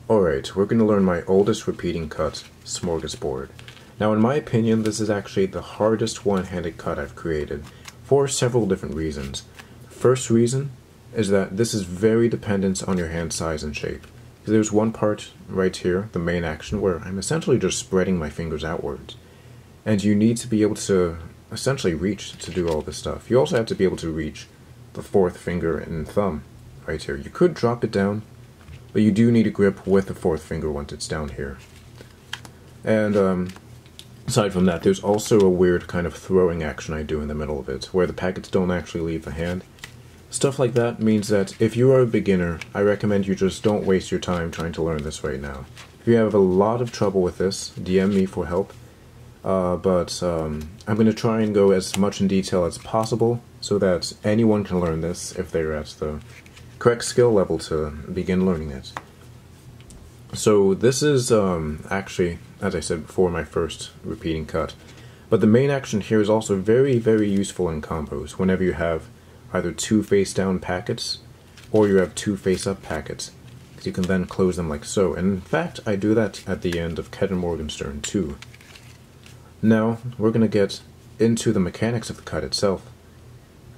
Alright, we're going to learn my oldest repeating cut, Smorgasbord. Now in my opinion, this is actually the hardest one-handed cut I've created, for several different reasons. The first reason is that this is very dependent on your hand size and shape. There's one part right here, the main action, where I'm essentially just spreading my fingers outwards. And you need to be able to essentially reach to do all this stuff. You also have to be able to reach the fourth finger and thumb right here. You could drop it down, but you do need a grip with the fourth finger once it's down here. And aside from that, there's also a weird kind of throwing action I do in the middle of it, where the packets don't actually leave the hand. Stuff like that means that if you are a beginner, I recommend you just don't waste your time trying to learn this right now. If you have a lot of trouble with this, DM me for help. I'm going to try and go as much in detail as possible so that anyone can learn this if they're at the correct skill level to begin learning it. So this is actually, as I said before, my first repeating cut. But the main action here is also very, very useful in combos whenever you have either two face-down packets or you have two face-up packets, because you can then close them like so. And in fact, I do that at the end of Morgenstern too. Now, we're going to get into the mechanics of the cut itself.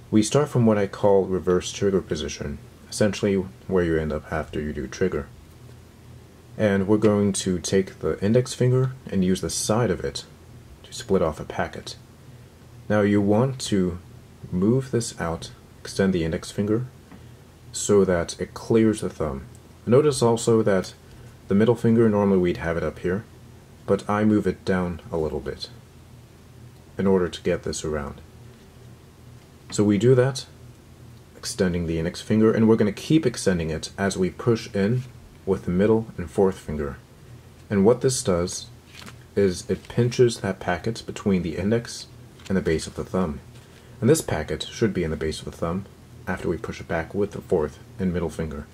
We start from what I call reverse trigger position, essentially where you end up after you do trigger. And we're going to take the index finger and use the side of it to split off a packet. Now you want to move this out, extend the index finger, so that it clears the thumb. Notice also that the middle finger, normally we'd have it up here, but I move it down a little bit in order to get this around. So we do that, extending the index finger, and we're going to keep extending it as we push in with the middle and fourth finger. And what this does is it pinches that packet between the index and the base of the thumb. And this packet should be in the base of the thumb after we push it back with the fourth and middle finger.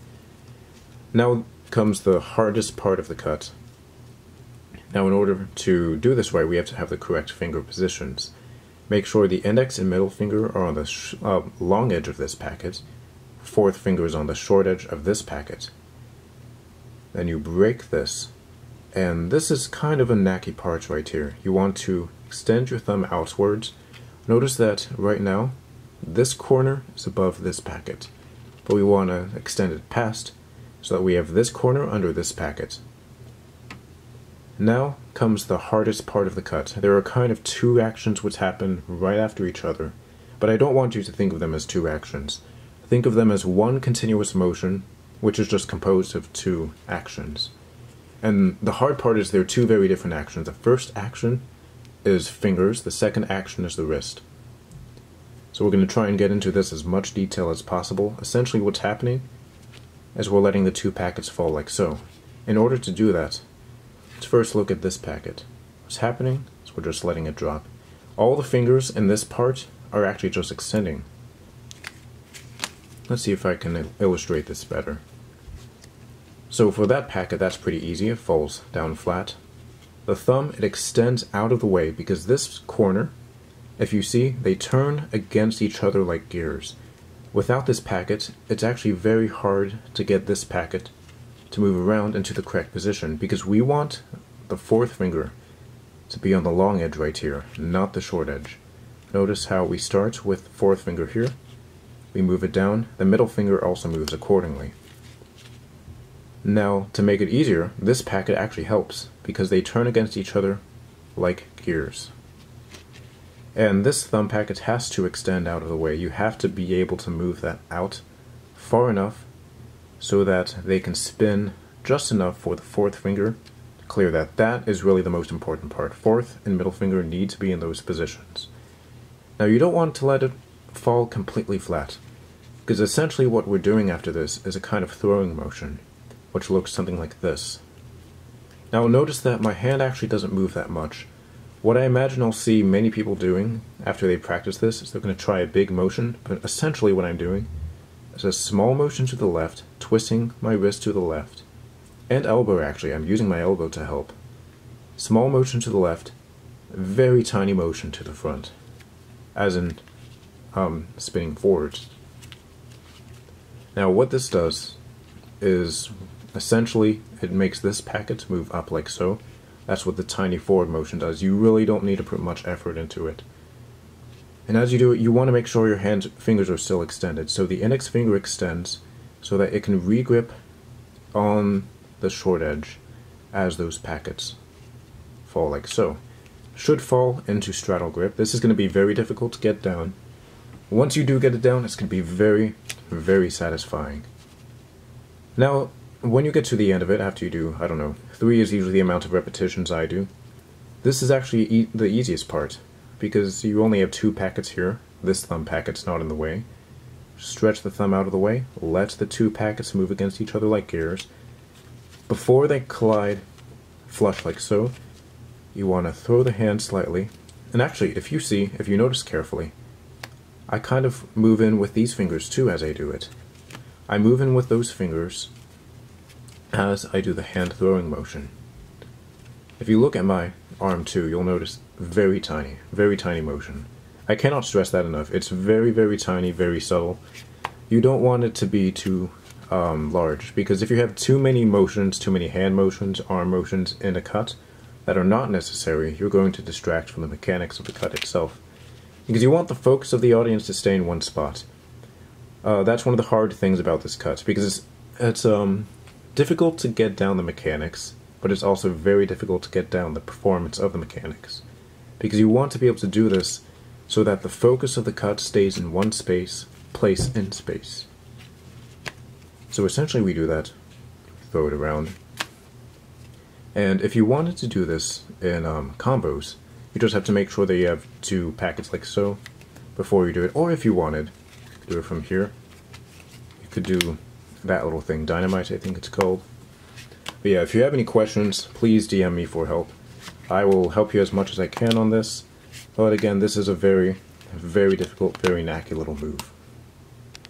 Now comes the hardest part of the cut. Now in order to do this right, we have to have the correct finger positions. Make sure the index and middle finger are on the long edge of this packet, fourth finger is on the short edge of this packet. Then you break this, and this is kind of a knacky part right here. You want to extend your thumb outwards. Notice that right now, this corner is above this packet, but we want to extend it past so that we have this corner under this packet. Now comes the hardest part of the cut. There are kind of two actions which happen right after each other, but I don't want you to think of them as two actions. Think of them as one continuous motion, which is just composed of two actions. And the hard part is there are two very different actions. The first action is fingers, the second action is the wrist. So we're going to try and get into this as much detail as possible. Essentially what's happening is we're letting the two packets fall like so. In order to do that, let's first look at this packet. What's happening is we're just letting it drop. All the fingers in this part are actually just extending. Let's see if I can illustrate this better. So for that packet, that's pretty easy. It falls down flat. The thumb, it extends out of the way because this corner, if you see, they turn against each other like gears. Without this packet, it's actually very hard to get this packet to move around into the correct position because we want the fourth finger to be on the long edge right here, not the short edge. Notice how we start with the fourth finger here. We move it down. The middle finger also moves accordingly. Now, to make it easier, this packet actually helps because they turn against each other like gears. And this thumb packet has to extend out of the way. You have to be able to move that out far enough so that they can spin just enough for the fourth finger to clear that. That is really the most important part. Fourth and middle finger need to be in those positions. Now you don't want to let it fall completely flat, because essentially what we're doing after this is a kind of throwing motion, which looks something like this. Now notice that my hand actually doesn't move that much. What I imagine I'll see many people doing after they practice this is they're going to try a big motion, but essentially what I'm doing is a small motion to the left, twisting my wrist to the left, and elbow actually, I'm using my elbow to help. Small motion to the left, very tiny motion to the front, as in spinning forwards. Now what this does is Essentially, it makes this packet move up like so. That's what the tiny forward motion does. You really don't need to put much effort into it. And as you do it, you want to make sure your fingers are still extended. So the index finger extends so that it can re-grip on the short edge as those packets fall like so. Should fall into straddle grip. This is going to be very difficult to get down. Once you do get it down, it's going to be very, very satisfying. Now, when you get to the end of it, after you do, I don't know, 3 is usually the amount of repetitions I do, this is actually the easiest part, because you only have 2 packets here. This thumb packet's not in the way. Stretch the thumb out of the way, let the 2 packets move against each other like gears. Before they collide flush like so, you want to throw the hand slightly, and actually, if you notice carefully, I kind of move in with these fingers too as I do it. I move in with those fingers as I do the hand throwing motion. If you look at my arm too, you'll notice very tiny motion. I cannot stress that enough. It's very, very tiny, very subtle. You don't want it to be too large, because if you have too many motions, too many hand motions, arm motions in a cut that are not necessary, you're going to distract from the mechanics of the cut itself. Because you want the focus of the audience to stay in one spot. That's one of the hard things about this cut, because it's difficult to get down the mechanics, but it's also very difficult to get down the performance of the mechanics. Because you want to be able to do this so that the focus of the cut stays in one place in space. So essentially we do that, throw it around. And if you wanted to do this in combos, you just have to make sure that you have 2 packets like so before you do it. Or if you wanted, you could do it from here. You could do that little thing, dynamite I think it's called. But yeah, if you have any questions, please DM me for help. I will help you as much as I can on this. But again, this is a very, very difficult, very knacky little move.